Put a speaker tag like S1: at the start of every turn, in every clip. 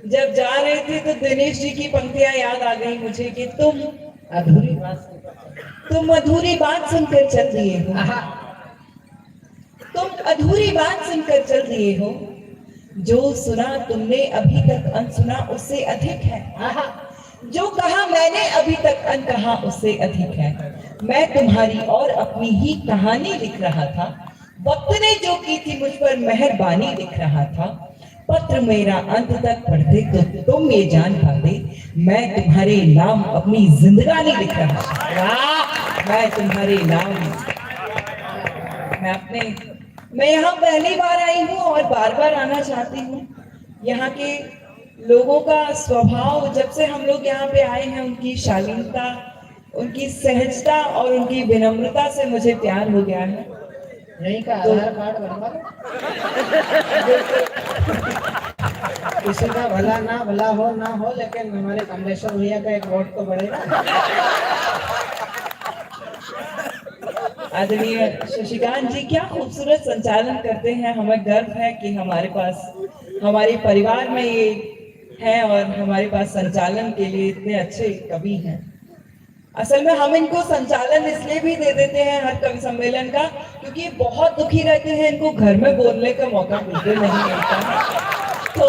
S1: जब जा रहे थे तो दिनेश जी की पंक्तियां याद आ गई मुझे कि तुम अधूरी बात सुनकर चल दिए हो। तुम अधूरी बात सुनकर चल दिए हो। जो सुना तुमने अभी तक अनसुना उससे अधिक है। जो कहा मैंने अभी तक अनकहा उससे अधिक है। मैं तुम्हारी और अपनी ही कहानी लिख रहा था। वक्त ने जो की थी मुझ पर मेहरबानी लिख रहा था। पत्र मेरा अंत तक पढ़ते तो तुम ये जान पाते मैं तुम्हारे नाम अपनी जिंदगानी लिख रहा था। मैं तुम्हारे नाम मैं अपने मैं यहाँ पहली बार आई हूँ और बार बार आना चाहती हूँ। यहाँ के लोगों का स्वभाव, जब से हम लोग यहाँ पे आए हैं, उनकी शालीनता, उनकी सहजता और उनकी विनम्रता से मुझे प्यार हो गया है।
S2: यहीं का आधार कार्ड बनवा लो। किसी का भला ना भला हो ना हो, लेकिन हमारे कमलेश्वर भैया का एक वोट तो बढ़ेगा।
S1: आदरणीय शशिकांत जी क्या खूबसूरत संचालन करते हैं। हमें गर्व है कि हमारे पास, हमारे परिवार में ये है और हमारे पास संचालन के लिए इतने अच्छे कवि हैं। असल में हम इनको संचालन इसलिए भी दे देते हैं हर कवि सम्मेलन का, क्योंकि बहुत दुखी रहते हैं, इनको घर में बोलने का मौका बिल्कुल नहीं मिलता। तो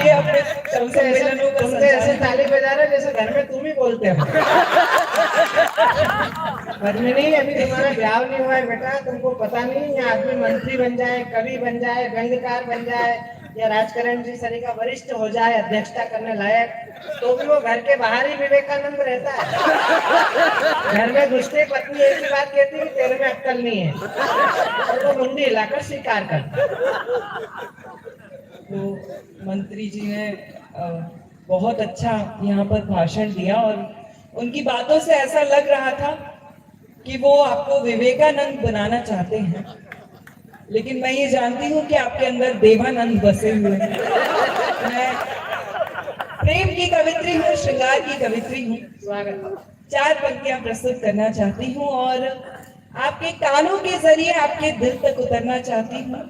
S1: ये अपने कवि सम्मेलनों का
S2: ऐसे ताली बजा रहे जैसे घर में तुम ही बोलते हो। पद्मिनी, अभी तुम्हारा ब्याह नहीं हुआ है बेटा, तुमको पता नहीं है आदमी मंत्री बन जाए, कवि बन जाए, व्यंग्यकार बन जाए या राजकरण जी सरी का वरिष्ठ हो जाए, अध्यक्षता करने लायक, तो भी वो घर के बाहर ही विवेकानंद रहता है। घर में घुसते पत्नी एक ही बात कहती है कि तेरे में अक्कल नहीं है, और वो मुंडी हिलाकर स्वीकार करता।
S1: तो मंत्री जी ने बहुत अच्छा यहाँ पर भाषण दिया और उनकी बातों से ऐसा लग रहा था कि वो आपको विवेकानंद बनाना चाहते हैं, लेकिन मैं ये जानती हूँ कि आपके अंदर देवानंद बसे हुए हैं। मैं प्रेम की कवित्री हूँ, श्रृंगार की कवित्री हूँ। 4 पंक्तियां प्रस्तुत करना चाहती हूँ और आपके कानों के जरिए आपके दिल तक उतरना चाहती हूँ।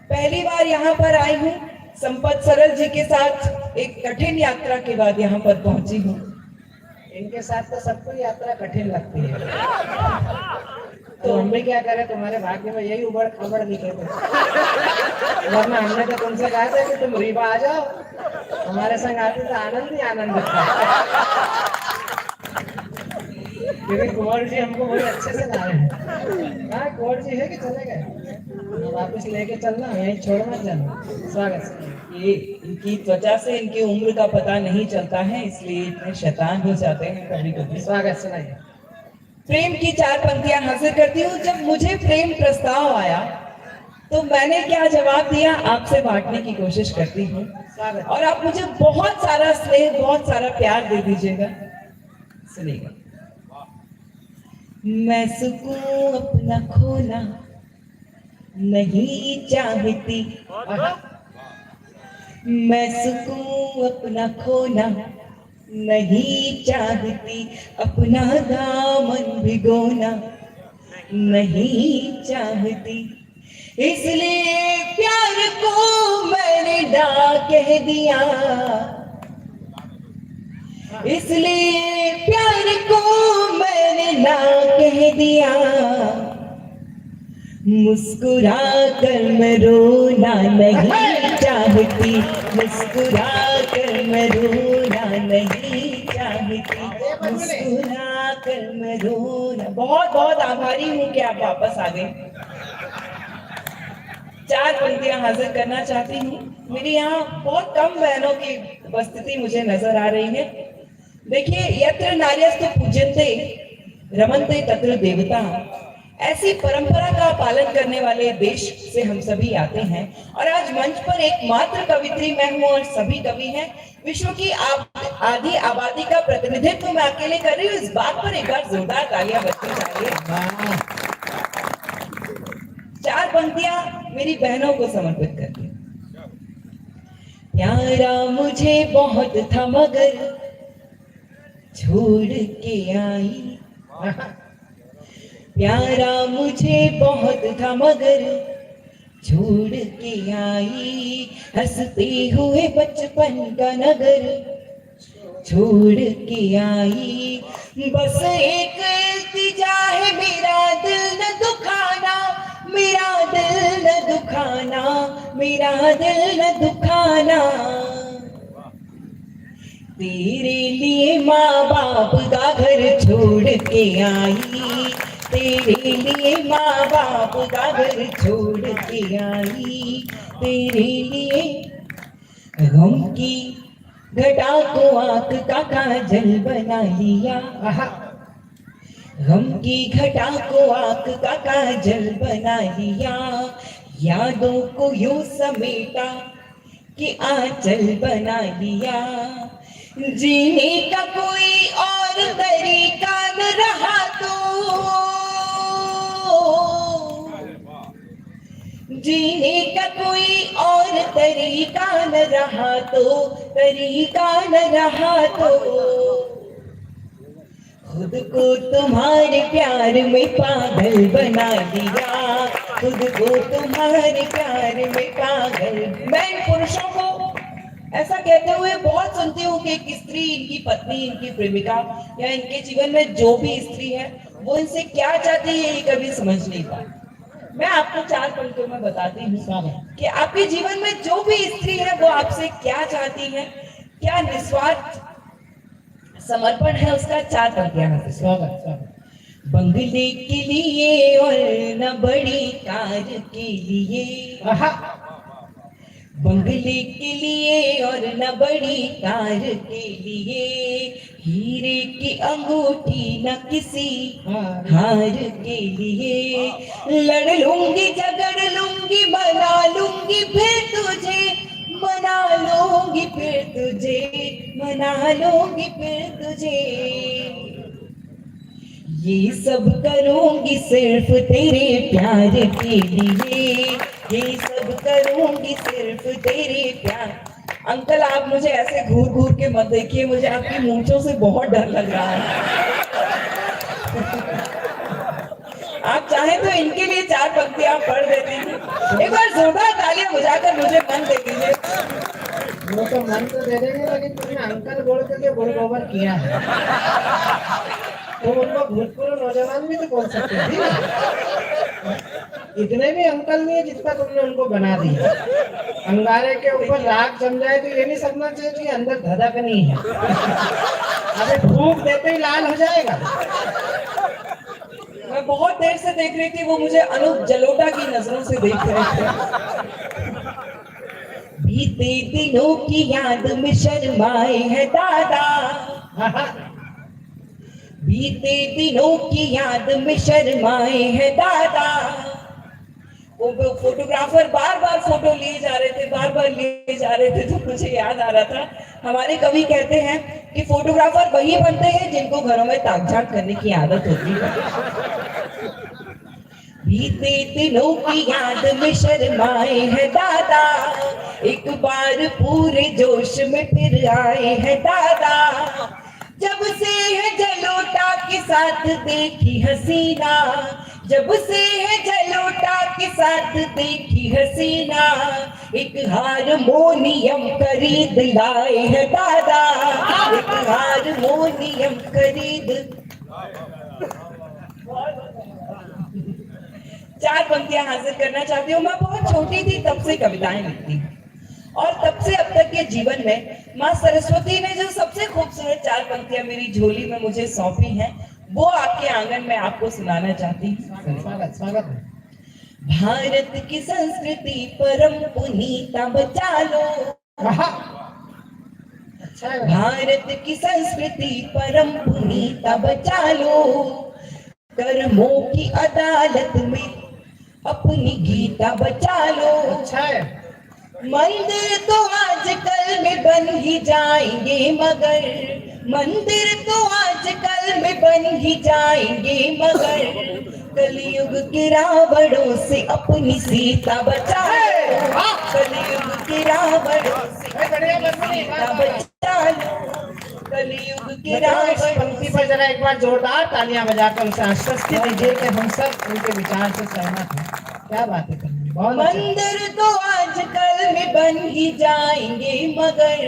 S1: पहली बार यहाँ पर आई हूँ, संपत सरल जी के साथ एक कठिन यात्रा के बाद यहाँ पर पहुंची हूँ।
S2: इनके साथ तो सबको यात्रा कठिन लगती है, तो हम भी क्या करें, तुम्हारे भाग्य में यही उबड़ खबड़ लिखे थे। वरना हमने तो तुमसे कहा था कि तुम रीवा आ जाओ, हमारे संग आते तो आनंद ही आनंद था। क्योंकि कुंवर जी हमको बहुत अच्छे से ला रहे हैं। हाँ, कुंवर जी है कि चले गए? वापस लेके चलना, यहीं छोड़ मत जाना। स्वागत है।
S1: ये इनकी त्वचा से इनकी उम्र का पता नहीं चलता है, इसलिए इतने शैतान हो जाते हैं कभी कभी।
S2: स्वागत सुनाइए।
S1: प्रेम की 4 पंक्तियां हासिल करती हूँ। जब मुझे प्रेम प्रस्ताव आया तो मैंने क्या जवाब दिया, आपसे बांटने की कोशिश करती हूँ और आप मुझे बहुत सारा स्नेह, बहुत सारा प्यार दे दीजिएगा। सुनिएगा। मैं सुकून अपना खोना नहीं चाहती, मैं सुकून अपना खोना नहीं चाहती, अपना दामन भिगोना नहीं चाहती, इसलिए प्यार को मैंने ना कह दिया, इसलिए प्यार को मैंने ना कह दिया, मुस्कुरा कर मैं रोना नहीं चाहती, मुस्कुरा कर मैं रोना नहीं चाहती, मुस्कुरा कर मैं रोना। बहुत बहुत आभारी हूँ कि आप वापस आ गए। 4 पंक्तियां हाजिर करना चाहती हूँ। मेरी यहाँ बहुत कम बहनों की उपस्थिति मुझे नजर आ रही है। देखिए, यत्र नार्यस्तु पूज्यन्ते रमन्ते तत्र देवता, ऐसी परंपरा का पालन करने वाले देश से हम सभी आते हैं और आज मंच पर एकमात्र कवित्री मैं हूँ और सभी कवि हैं। विश्व की आधी आबादी का प्रतिनिधित्व मैं अकेले कर रही हूँ, इस बात पर एक बार जोरदार तालियां बजनी चाहिए। 4 पंक्तियां मेरी बहनों को समर्पित करती हूँ। प्यारा मुझे बहुत था मगर छोड़ के आई, प्यारा मुझे बहुत था मगर छोड़ के आई हंसते हुए बचपन का नगर, छोड़ के आई बस एक इल्तिजा है, मेरा दिल न दुखाना, मेरा दिल न दुखाना, मेरा दिल न दुखाना। तेरे लिए माँ बाप का घर छोड़ के आई, तेरे लिए माँ बाप का घर छोड़ के आई, तेरे लिए गम की घटा को आंख का काजल बना लिया, गम की घटा को आंख का काजल बना लिया, यादों को यूं समेटा कि आंचल बना लिया। जीने का कोई और तरीका न रहा तो, जीने का कोई और तरीका न रहा तो, तरीका न रहा तो, खुद को तुम्हारे प्यार में पागल बना दिया, खुद को तुम्हारे प्यार में पागल। मैं इन पुरुषों को ऐसा कहते हुए बहुत सुनती हूँ कि एक स्त्री, इनकी पत्नी, इनकी प्रेमिका या इनके जीवन में जो भी स्त्री है वो इनसे क्या चाहती है ये कभी समझ नहीं पाती। मैं आपको 4 पंक्तियों में बताती हूँ कि आपके जीवन में जो भी स्त्री है वो आपसे क्या चाहती है, क्या निस्वार्थ समर्पण है उसका। 4 पंक्तियां हैं।
S2: स्वागत।
S1: बंगले के लिए और न बड़ी कार के लिए, बंगले के लिए और न बड़ी कार के लिए, हीरे की अंगूठी न किसी हार के लिए, लड़ लूंगी झगड़ लूंगी बना लूंगी फिर तुझे, मना लूंगी फिर तुझे, मना लूंगी फिर तुझे, ये सब करूंगी सिर्फ तेरे प्यार के लिए, ये सब करूंगी सिर्फ तेरे प्यार। अंकल आप मुझे ऐसे घूर घूर के मत देखिए, मुझे आपकी मूंछों से बहुत डर लग रहा है। आप चाहें तो इनके लिए 4 पंक्तियां पढ़ देते हैं। एक बार जोरदार तालियां बजाकर मुझे मन दे दीजिए।
S2: वो तो मन तो दे देंगे, लेकिन तुमने अंकल बोल करके गुड़ गोबर किया है, तो उनको भूतपूर्व नौजवान भी तो बोल सकते हैं। इतने भी अंकल नहीं है जितना तुमने उनको बना दिया। अंगारे के ऊपर राख जम जाए तो ये नहीं समझना चाहिए कि अंदर धधक नहीं है, अबे फूंक देते ही लाल हो जाएगा।
S1: मैं बहुत देर से देख रही थी, वो मुझे अनूप जलोटा की नजरों से देख रहे थे। बीते दिनों की याद में शर्माए है दादा, बीते दिनों की याद में शर्माए है दादा। वो फोटोग्राफर बार बार फोटो लिए जा रहे थे, बार बार लिए जा रहे थे, तो मुझे याद आ रहा था हमारे कवि कहते हैं कि फोटोग्राफर वही बनते हैं जिनको घरों में ताक झाक करने की आदत होती है। बीते दिनों की याद में शर्माए है दादा, एक बार पूरे जोश में फिर आए हैं दादा। जब से है जलोटा के साथ देखी हसीना, जब से है जलोटा के साथ देखी हसीना, एक हारमोनियम खरीद लाए हैं दादा, एक हारमोनियम खरीद। 4 पंक्तियां हासिल करना चाहती हूँ। मैं बहुत छोटी थी तब से कविताएं लिखती हूँ, और तब से अब तक के जीवन में माँ सरस्वती ने जो सबसे खूबसूरत 4 पंक्तियां मेरी झोली में मुझे सौंपी हैं, वो आपके आंगन में आपको सुनाना चाहती हूँ।
S2: स्वागत।
S1: भारत की संस्कृति परम पुनीता बचा लो,
S2: अच्छा है।
S1: भारत की संस्कृति परम पुनीता बचा लो, कर्मों की अदालत में अपनी गीता बचा लो।
S2: अच्छा है।
S1: मंदिर तो आजकल में बन ही जाएंगे, मगर मंदिर तो आजकल में बन ही जाएंगे, मगर कलयुग के रावणों से अपनी सीता बचा लो, कलयुग के रावणों से अपनी सीता बचा लो, कलयुग के
S2: इस पंक्ति पर जरा एक बार जोरदार तालियां बजाकर उसे आश्वस्ति दीजिए कि हम सब उनके विचार से सहमत हैं। क्या बात है। बहुत अच्छा।
S1: मंदिर तो आजकल में बन ही जाएंगे, मगर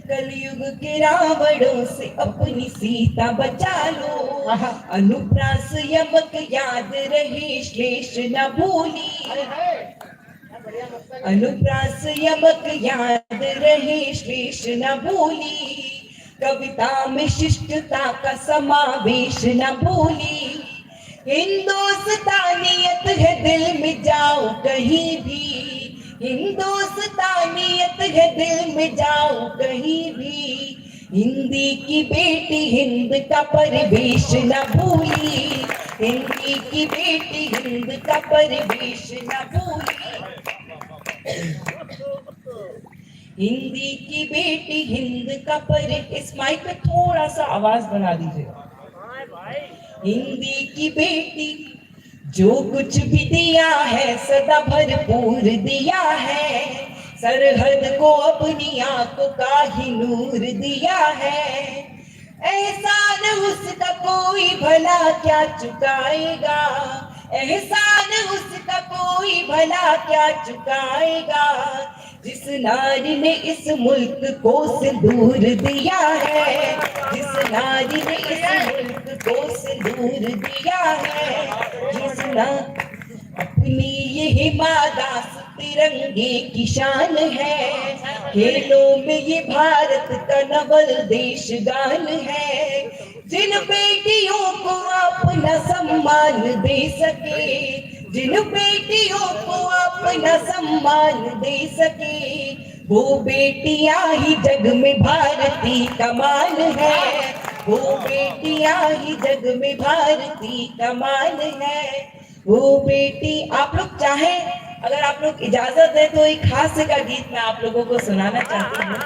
S1: कलयुग के रावणों से अपनी सीता बचा लो।
S2: आहा।
S1: अनुप्रास यमक याद रहे, श्लेष न भूली।
S2: बढ़िया मतलब है।
S1: अनुप्रास यमक याद रहे, श्लेष न भूली। कविता में शिष्टता का समावेश न भूली। हिंदुस्तानियत है दिल में, जाओ कहीं भी। हिंदुस्तानियत है दिल में, जाओ कहीं भी। हिंदी की बेटी हिंद का परिवेश न भूली। हिंदी की बेटी हिंद का परिवेश न भूली। हिंदी की बेटी हिंद का इस माइक पे थोड़ा सा आवाज बढ़ा दीजिएगा। हिंदी की बेटी जो कुछ भी दिया है सदा भरपूर दिया है। सरहद को अपनी आंखों का ही नूर दिया है। एहसान उसका कोई भला क्या चुकाएगा। एहसान उसका कोई भला क्या चुकाएगा। जिस नारी ने इस मुल्क को सिंदूर दिया है। जिस नारी ने इस मुल्क को सिंदूर दिया है। जिस अपनी ये मादास तिरंगे की शान है। खेलों में ये भारत का नवल देश गान है। जिन बेटियों को अपना सम्मान दे सके, जिन बेटियों को अपना सम्मान दे सके, वो बेटियां ही जग में भारती कमाल है। वो बेटियां ही जग में भारती कमाल है। वो बेटी आप लोग चाहें, अगर आप लोग इजाजत है तो एक हास्य का गीत मैं आप लोगों को सुनाना चाहती हूँ।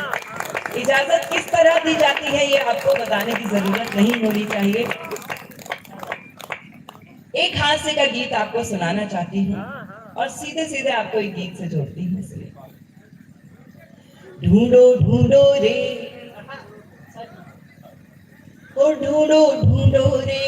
S1: इजाजत किस तरह दी जाती है ये आपको बताने की जरूरत नहीं होनी चाहिए। एक हास्य का गीत आपको सुनाना चाहती हूँ और सीधे सीधे आपको एक गीत से जोड़ती हूँ। इसलिए ढूंढो ढूंढो रे, ओ ढूंढो ढूंढो रे,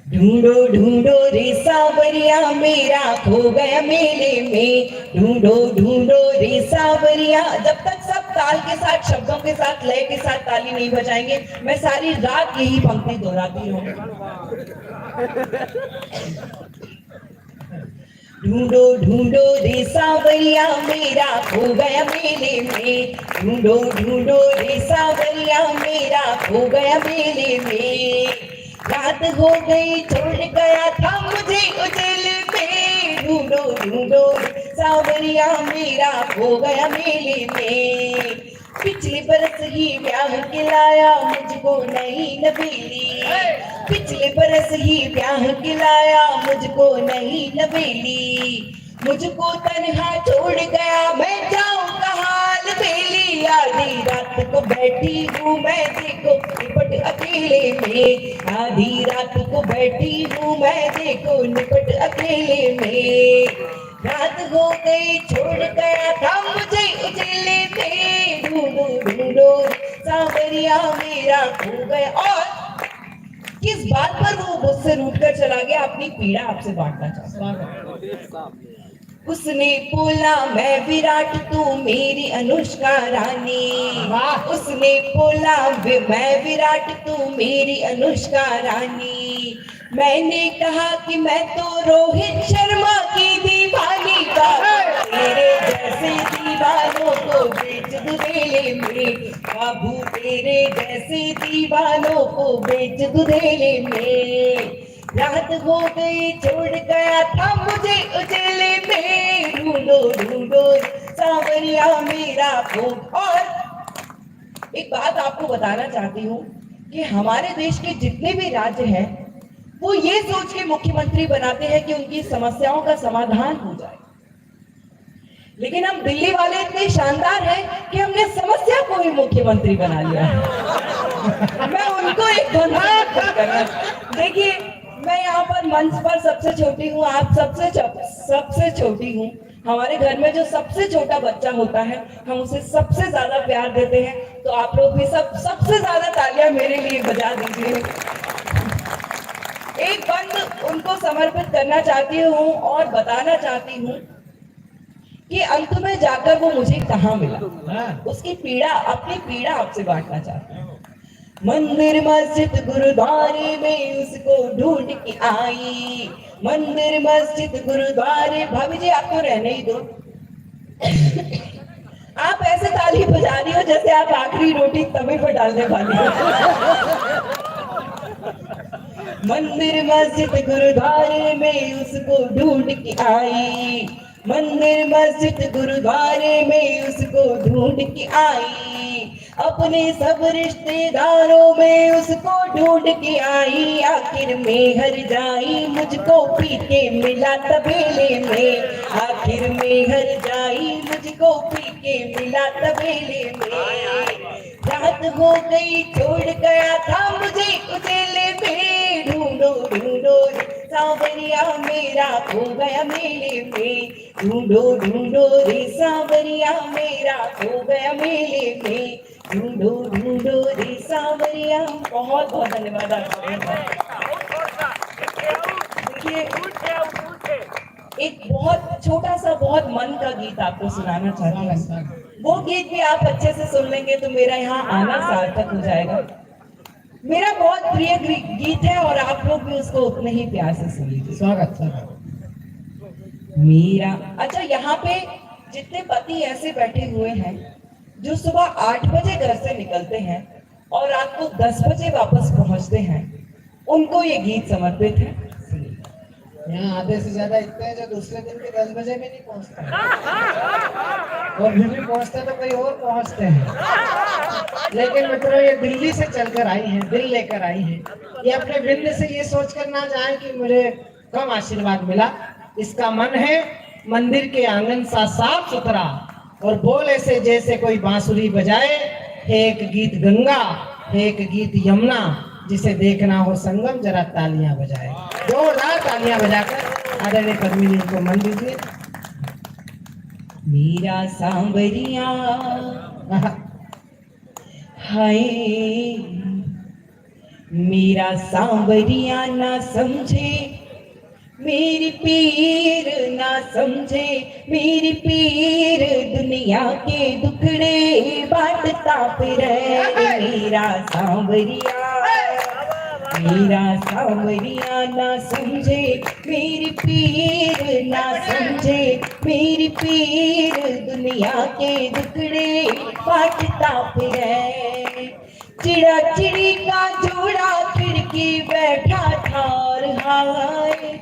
S1: ढूंढो ढूंढो रे सावरिया मेरा खो गया मेले में। ढूंढो ढूंढो रे सावरिया। जब तक सब ताल के साथ, शब्दों के साथ, लय के साथ ताली नहीं बजाएंगे, मैं सारी रात यही पंक्ति दोहराती रहूंगी। ढूंढो ढूंढो रे सावरिया मेरा खो गया मेले में। ढूंढो ढूंढो रे सावरिया मेरा खो गया मेले में। रात हो गई छोड़ गया था मुझे उजल में। ढूंढो ढूंढो सावरिया मेरा खो गया मेले में। पिछले बरस ही ब्याह खिलाया मुझको नई नवेली। पिछले बरस ही ब्याह खिलाया मुझको नई नवेली। मुझको तन्हा छोड़ गया मैं जाऊं कहाँ बेली। आधी रात को बैठी हूँ मैं देखो निपट अकेले में। आधी रात को बैठी हूँ मैं देखो निपट अकेले में। रात हो गई छोड़ गया था मुझे उजले में। ढूंढो ढूंढो सावरिया मेरा खो गया। और किस बात पर वो मुझसे रूठ कर चला गया, अपनी पीड़ा आपसे बांटना चाहता हूँ। उसने बोला मैं विराट तू मेरी अनुष्का रानी। उसने बोला मैं विराट तू मेरी अनुष्का रानी। मैंने कहा कि मैं तो रोहित शर्मा की दीवानी का। तेरे जैसे दीवानों को बेच दूं धेले में। बाबू तेरे जैसे दीवानों को बेच दूं धेले में। रात हो गई छोड़ गया था मुझे उजले में। ढूंढो ढूंढो सावरिया मेरा खो। और एक बात आपको बताना चाहती हूँ कि हमारे देश के जितने भी राज्य हैं वो ये सोच के मुख्यमंत्री बनाते हैं कि उनकी समस्याओं का समाधान हो जाए, लेकिन हम दिल्ली वाले इतने शानदार हैं कि हमने समस्या को ही मुख्यमंत्री बना लिया है। मैं उनको एक धन्यवाद करना। देखिए मैं यहाँ पर मंच पर सबसे छोटी हूँ, आप सबसे छोटी हूँ। हमारे घर में जो सबसे छोटा बच्चा होता है हम उसे सबसे ज्यादा प्यार देते हैं। तो आप लोग भी सबसे ज्यादा तालियां मेरे लिए बजा दीजिए। एक बंद उनको समर्पित करना चाहती हूँ और बताना चाहती हूँ कि अंत में जाकर वो मुझे कहाँ मिला, उसकी पीड़ा, अपनी पीड़ा आपसे बांटना चाहती हूँ। मंदिर मस्जिद गुरुद्वारे में उसको ढूंढ के आई, मंदिर मस्जिद गुरुद्वारे। भाभी जी आपको रहने ही दो। आप ऐसे ताली बजा रही हो जैसे आप आखिरी रोटी तवे पर डालने वाली हो। मंदिर मस्जिद गुरुद्वारे में उसको ढूंढ के आई, मंदिर मस्जिद गुरुद्वारे में उसको ढूंढ के आई, अपने सब रिश्तेदारों में उसको ढूंढ के आई। आखिर में हर जाई मुझको पी के मिला तबेले में, आखिर में हर जाई मुझको पी के मिला तबेले में। रात हो गई छोड़ गया था मुझे उजेले में, ढूंढो ढूंढो सांवरिया मेरा खो गया मेले में, ढूंढो ढूंढो रे सांवरिया मेरा खो गया मेले में, ढूंढो ढूंढो रे सांवरिया। बहुत बहुत धन्यवाद आपका। देखिए एक बहुत छोटा सा बहुत मन का गीत आपको सुनाना चाहती हूँ। वो गीत भी आप अच्छे से सुन लेंगे तो मेरा यहाँ आना सार्थक हो जाएगा। मेरा बहुत प्रिय गीत है और आप लोग भी उसको उतने ही प्यार से सुन लीजिए।
S2: स्वागत।
S1: मेरा, अच्छा यहाँ पे जितने पति ऐसे बैठे हुए हैं जो सुबह 8 बजे घर से निकलते हैं और रात को 10 बजे वापस पहुंचते हैं, उनको ये गीत समर्पित है।
S2: यहाँ आधे से ज्यादा इतने हैं जो दूसरे दिन के 10 बजे भी नहीं पहुँचते, और भी पहुँचते तो कहीं और पहुँचते हैं। लेकिन मित्रों ये दिल्ली से चलकर आई हैं, दिल लेकर आई हैं। ये अपने बिंद से ये सोच कर ना जाए कि मुझे कम आशीर्वाद मिला। इसका मन है मंदिर के आंगन सा साफ सुथरा, और बोल ऐसे जैसे कोई बांसुरी बजाए, एक गीत गंगा एक गीत यमुना, जिसे देखना हो संगम जरा तालियां बजाए। जोरदार तालियां बजाकर आदरणीय पद्मिनी को मन दीजिए।
S1: मेरा सांवरिया हाय, मेरा सांवरिया ना समझे मेरी पीर, ना समझे मेरी पीर, दुनिया के दुखड़े बांटता फिरे। मेरा सांवरिया, मेरा सांवरिया ना समझे मेरी पीर, ना समझे मेरी पीर, दुनिया के दुखड़े बांटता फिरे। चिड़ा चिड़ी का जोड़ा खिड़की बैठा था और हाय,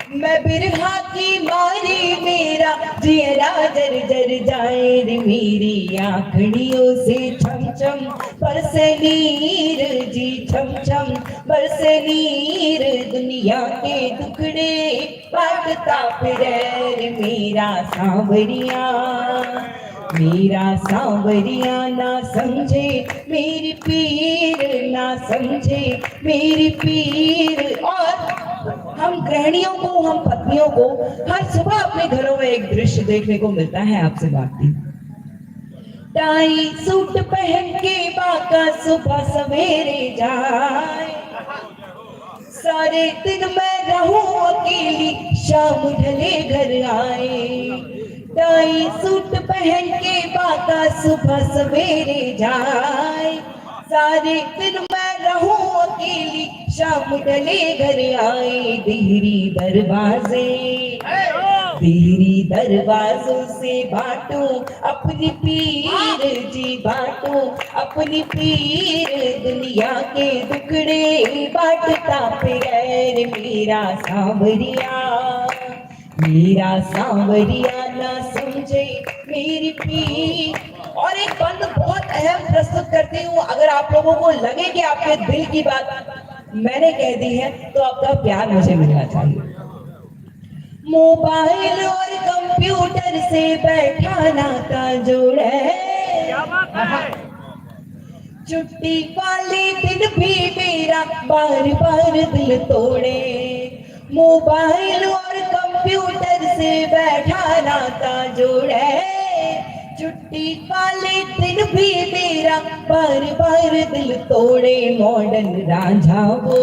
S1: मैं बिरहा की मारी मेरा जियरा जर जर जाए रे, मेरी आँखड़ियों से छम छम बरसे नीर जी, छम छम बरसे नीर, दुनिया के दुखड़े बांटता फिरे रे। मेरा सांवरिया, मेरा सांवरिया ना समझे मेरी पीर, ना समझे मेरी पीर। और हम गृहिणियों को, हम पत्नियों को हर सुबह अपने घरों में एक दृश्य देखने को मिलता है। आपसे बात की, टाई सूट पहन के बाका सुबह सवेरे जाए, सारे दिन मैं रहूं अकेली शाम ढले घर आए। टाई सूट पहन के बाका सुबह सवेरे जाए, सारे दिन मैं रहूं अकेली शाम ढले घर आए। देहरी दरवाजे, देहरी दरवाजों से बांटो अपनी पीर जी, बांटो अपनी पीर, दुनिया के दुखड़े बांटता फिरे। मेरा सांवरिया, मेरा सांवरिया ना समझे मेरी पीर। और एक बंद बहुत अहम प्रस्तुत करती हूँ। अगर आप लोगों को लगे कि आपके दिल की बात मैंने कह दी है तो आपका प्यार मुझे मिलना चाहिए। मोबाइल और कंप्यूटर से बैठा नाता जोड़े, छुट्टी वाले दिन भी मेरा बार बार दिल तोड़े। मोबाइल और कंप्यूटर से बैठा नाता जोड़े, छुट्टी वाले दिन भी मेरा बार बार दिल तोड़े। मॉडर्न रांझा वो,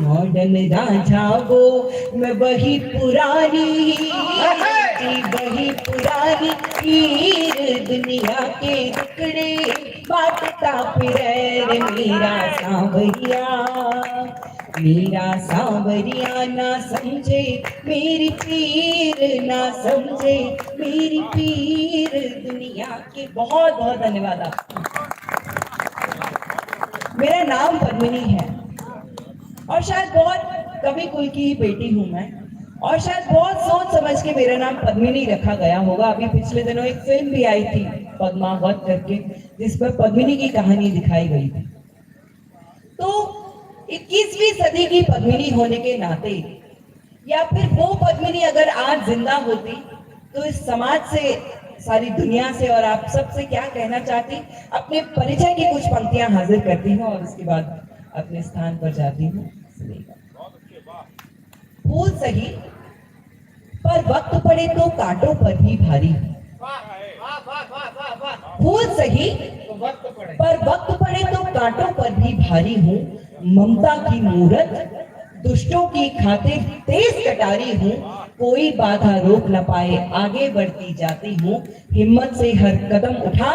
S1: मॉडर्न राजा वो मैं वही पुरानी वही पुरानी हीर दुनिया के टुकड़े बांटता फिर मेरा सांवरिया ना समझे मेरी पीर ना समझे मेरी पीर दुनिया के। बहुत बहुत धन्यवाद आपका। मेरा नाम पद्मिनी है और शायद बहुत कवि कुल की ही बेटी हूं मैं, और शायद बहुत सोच समझ के मेरा नाम पद्मिनी रखा गया होगा। अभी पिछले दिनों एक फिल्म भी आई थी पद्मावत करके, जिस पर पद्मिनी की कहानी दिखाई गई थी। तो 21वीं सदी की पद्मिनी होने के नाते, या फिर वो पद्मिनी अगर आज जिंदा होती तो इस समाज से, सारी दुनिया से और आप सबसे क्या कहना चाहती, अपने परिचय की कुछ पंक्तियां हाजिर करती हूँ और उसके बाद अपने स्थान पर जाती हूँ। फूल सही पर वक्त पड़े तो कांटों पर भी भारी, फूल सही पर वक्त पड़े तो कांटों पर भी भारी हूँ, ममता की मूरत दुष्टों की खातिर तेज कटारी हूँ, कोई बाधा रोक न पाए आगे बढ़ती जाती हूँ, हिम्मत से हर कदम उठा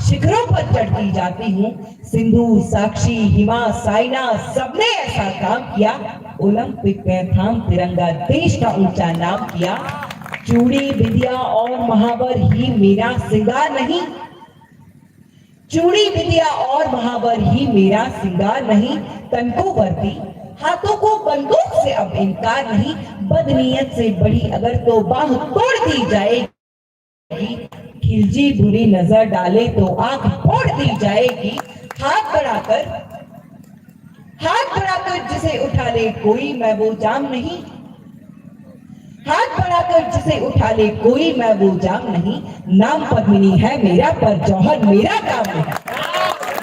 S1: शिखरों पर चढ़ती जाती हूँ, सिंधु साक्षी हिमा साइना सबने ऐसा काम किया, ओलंपिक में थाम तिरंगा देश का ऊंचा नाम किया, चूड़ी विद्या और महावर ही मेरा सिंगार नहीं, चूड़ी विद्या और महावर ही मेरा सिंगार नहीं, तन को वर्दी हाथों को बंदूक से अब इनकार नहीं, बदनीयत से बड़ी अगर तो बाह तोड़ दी जाएगी, खिलजी बुरी नजर डाले तो आंख फोड़ दी जाएगी, हाथ बढ़ाकर जिसे उठा ले कोई मैं वो जाम नहीं, हाथ बढ़ाकर जिसे उठा ले कोई मैं वो जाम नहीं, नाम पद्मिनी है मेरा पर जौहर मेरा काम नहीं,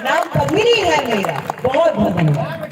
S1: नाम पद्मिनी है मेरा। बहुत बहुत धन्यवाद।